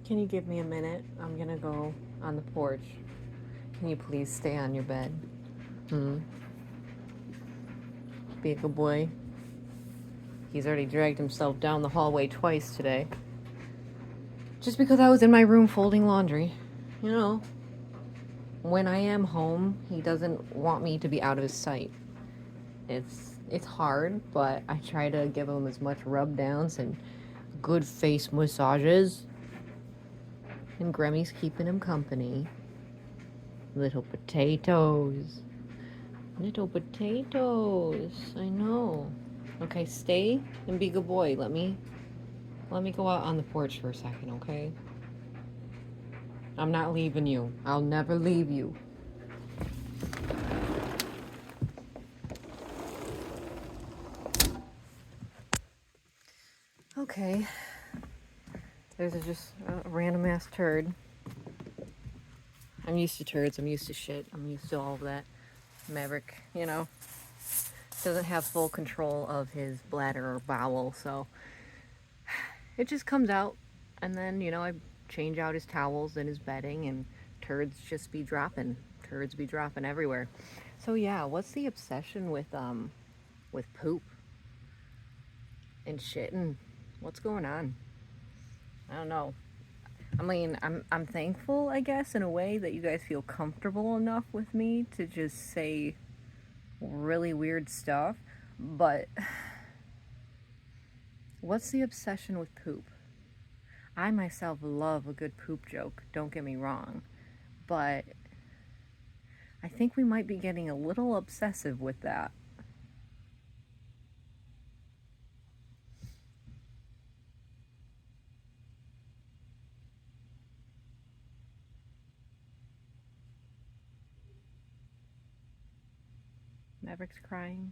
Can you give me a minute? I'm gonna go on the porch. Can you please stay on your bed? Hmm? Be a good boy. He's already dragged himself down the hallway twice today. Just because I was in my room folding laundry. You know, when I am home, he doesn't want me to be out of his sight. It's hard, but I try to give him as much rub downs and good face massages. And Gremmy's keeping him company. Little potatoes. Little potatoes. I know. Okay, stay and be a good boy. Let me go out on the porch for a second, okay? I'm not leaving you. I'll never leave you. Okay. There's just a random ass turd. I'm used to turds. I'm used to shit. I'm used to all of that. Maverick, doesn't have full control of his bladder or bowel, so it just comes out. And then, I change out his towels and his bedding, and turds just be dropping. Turds be dropping everywhere. So yeah, what's the obsession with poop and shitting? What's going on? I don't know. I mean, I'm thankful, I guess, in a way that you guys feel comfortable enough with me to just say really weird stuff. But what's the obsession with poop? I myself love a good poop joke, don't get me wrong. But I think we might be getting a little obsessive with that. Maverick's crying.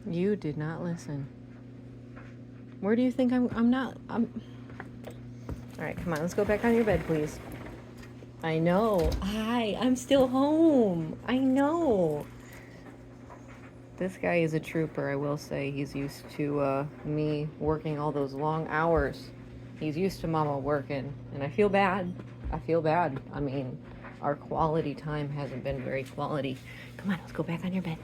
You did not listen. Where do you think I'm not? Alright, come on, let's go back on your bed, please. I know. Hi, I'm still home. I know. This guy is a trooper, I will say. He's used to me working all those long hours. He's used to Mama working, and I feel bad. I feel bad. I mean, our quality time hasn't been very quality. Come on, let's go back on your bed.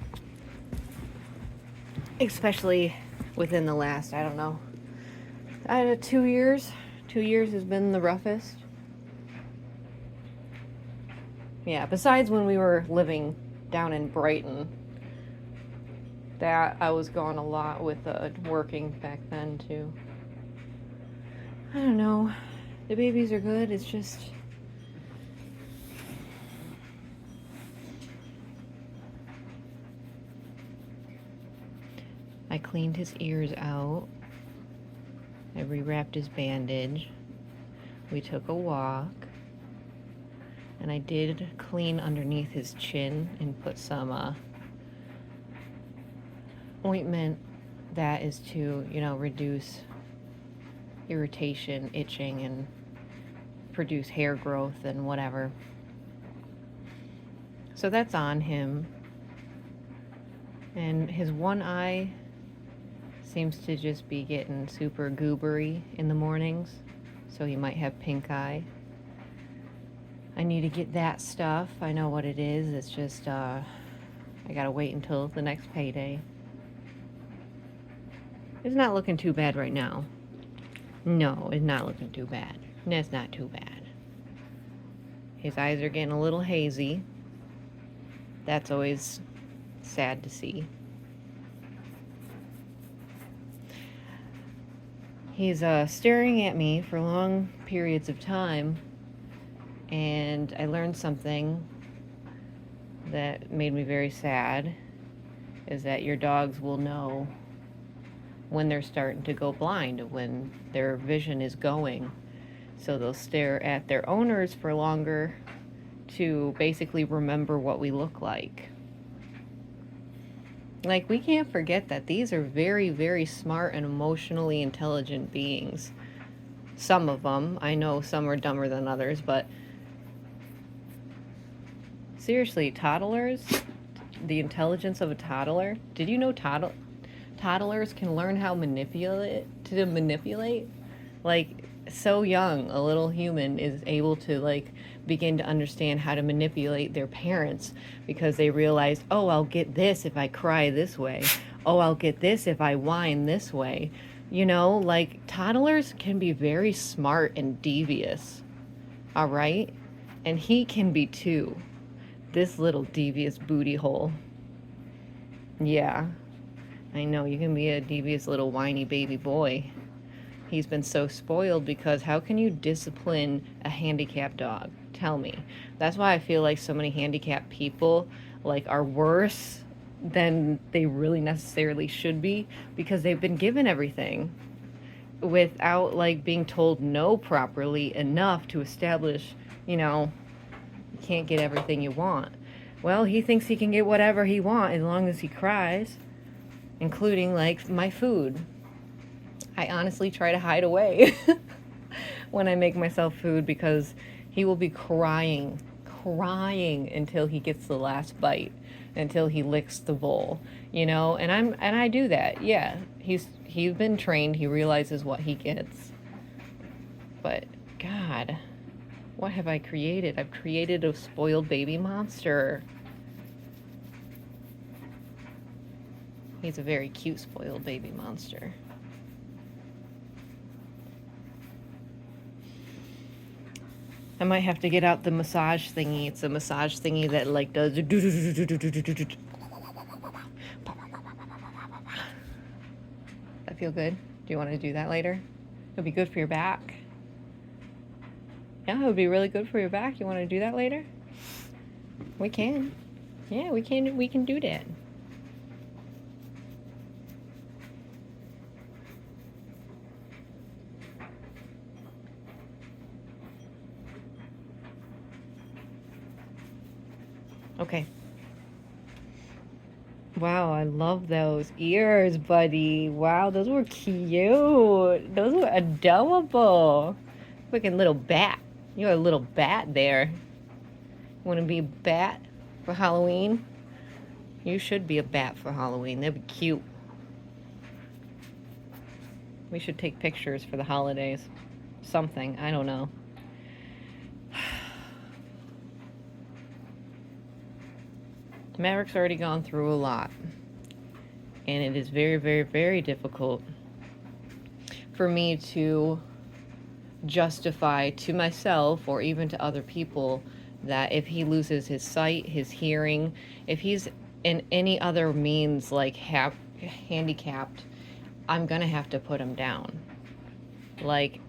Especially within the last, I don't know, 2 years. 2 years has been the roughest. Yeah, besides when we were living down in Brighton, that I was gone a lot with working back then too. I don't know. The babies are good. It's just I cleaned his ears out. I rewrapped his bandage. We took a walk. And I did clean underneath his chin and put some ointment that is to, reduce irritation, itching, and produce hair growth and whatever. So that's on him. And his one eye seems to just be getting super goobery in the mornings. So he might have pink eye. I need to get that stuff. I know what it is. It's just, I gotta wait until the next payday. It's not looking too bad right now. No, it's not looking too bad. It's not too bad. His eyes are getting a little hazy. That's always sad to see. He's staring at me for long periods of time, and I learned something that made me very sad, is that your dogs will know when they're starting to go blind, when their vision is going. So they'll stare at their owners for longer to basically remember what we look like. Like, we can't forget that these are very, very smart and emotionally intelligent beings. Some of them. I know some are dumber than others, but seriously, toddlers, the intelligence of a toddler. Did you know toddlers can learn how to manipulate? Like, so young, a little human is able to, like, begin to understand how to manipulate their parents because they realize, oh, I'll get this if I cry this way. Oh, I'll get this if I whine this way. You know, like, toddlers can be very smart and devious. All right? And he can be too. This little devious booty hole. Yeah, I know, you can be a devious little whiny baby boy. He's been so spoiled because how can you discipline a handicapped dog? Tell me. That's why I feel like so many handicapped people like are worse than they really necessarily should be because they've been given everything without like being told no properly enough to establish, you know, you can't get everything you want. Well, he thinks he can get whatever he wants as long as he cries, including like my food. I honestly try to hide away when I make myself food because he will be crying until he gets the last bite, until he licks the bowl, you know, and I do that. Yeah, he's been trained, he realizes what he gets. But God, what have I created? I've created a spoiled baby monster. He's a very cute spoiled baby monster. I might have to get out the massage thingy. It's a massage thingy that like does. That feel good? Do you want to do that later? It'll be good for your back. Yeah, it would be really good for your back. You want to do that later? We can. Yeah, we can. We can do that. Okay. Wow, I love those ears, buddy. Wow, those were cute. Those were adorable. Freaking little bat. You're a little bat there. Want to be a bat for Halloween? You should be a bat for Halloween. That'd be cute. We should take pictures for the holidays. Something. I don't know. Maverick's already gone through a lot. And it is very, very, very difficult for me to justify to myself or even to other people that if he loses his sight, his hearing, if he's in any other means like handicapped, I'm gonna have to put him down. Like,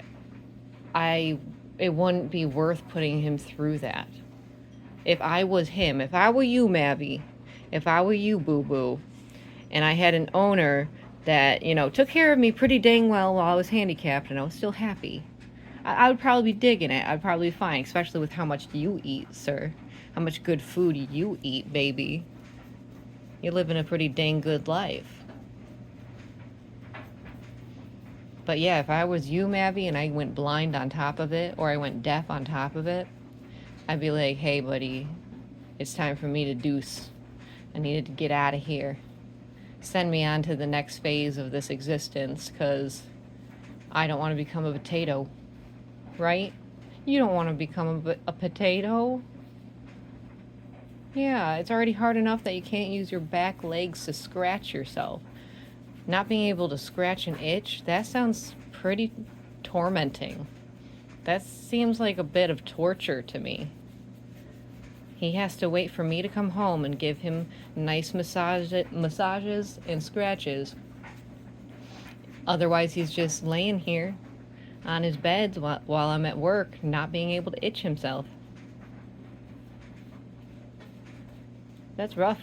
it wouldn't be worth putting him through that. If I was him, if I were you, Mavi, if I were you, Boo Boo, and I had an owner that, you know, took care of me pretty dang well while I was handicapped and I was still happy, I would probably be digging it. I'd probably be fine, especially with how much you eat, sir. How much good food you eat, baby. You're living a pretty dang good life. But yeah, if I was you, Mavi, and I went blind on top of it, or I went deaf on top of it, I'd be like, hey, buddy, it's time for me to deuce. I needed to get out of here. Send me on to the next phase of this existence, because I don't want to become a potato. Right? You don't want to become a potato. Yeah, it's already hard enough that you can't use your back legs to scratch yourself. Not being able to scratch an itch, that sounds pretty tormenting. That seems like a bit of torture to me. He has to wait for me to come home and give him nice massages and scratches. Otherwise, he's just laying here on his bed while I'm at work, not being able to itch himself. That's rough.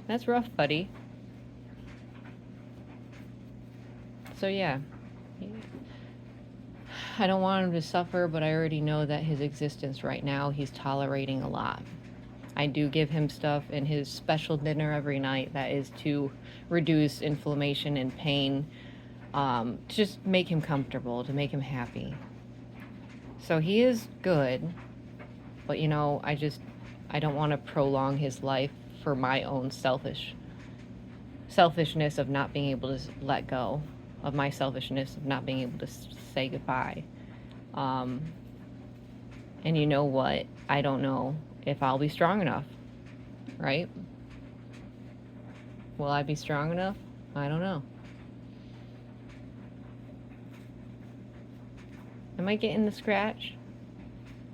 That's rough, buddy. So yeah, I don't want him to suffer, but I already know that his existence right now, he's tolerating a lot. I do give him stuff in his special dinner every night that is to reduce inflammation and pain, to just make him comfortable, to make him happy. So he is good, but you know, I don't want to prolong his life for my own selfishness of not being able to let go, of my selfishness of not being able to say goodbye. And you know what? I don't know if I'll be strong enough, right? Will I be strong enough? I don't know. Am I getting the scratch?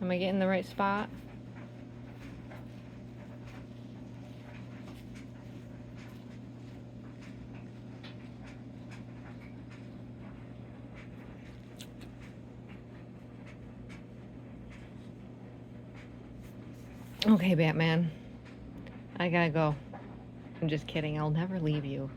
Am I getting the right spot? Okay, Batman. I gotta go. I'm just kidding. I'll never leave you.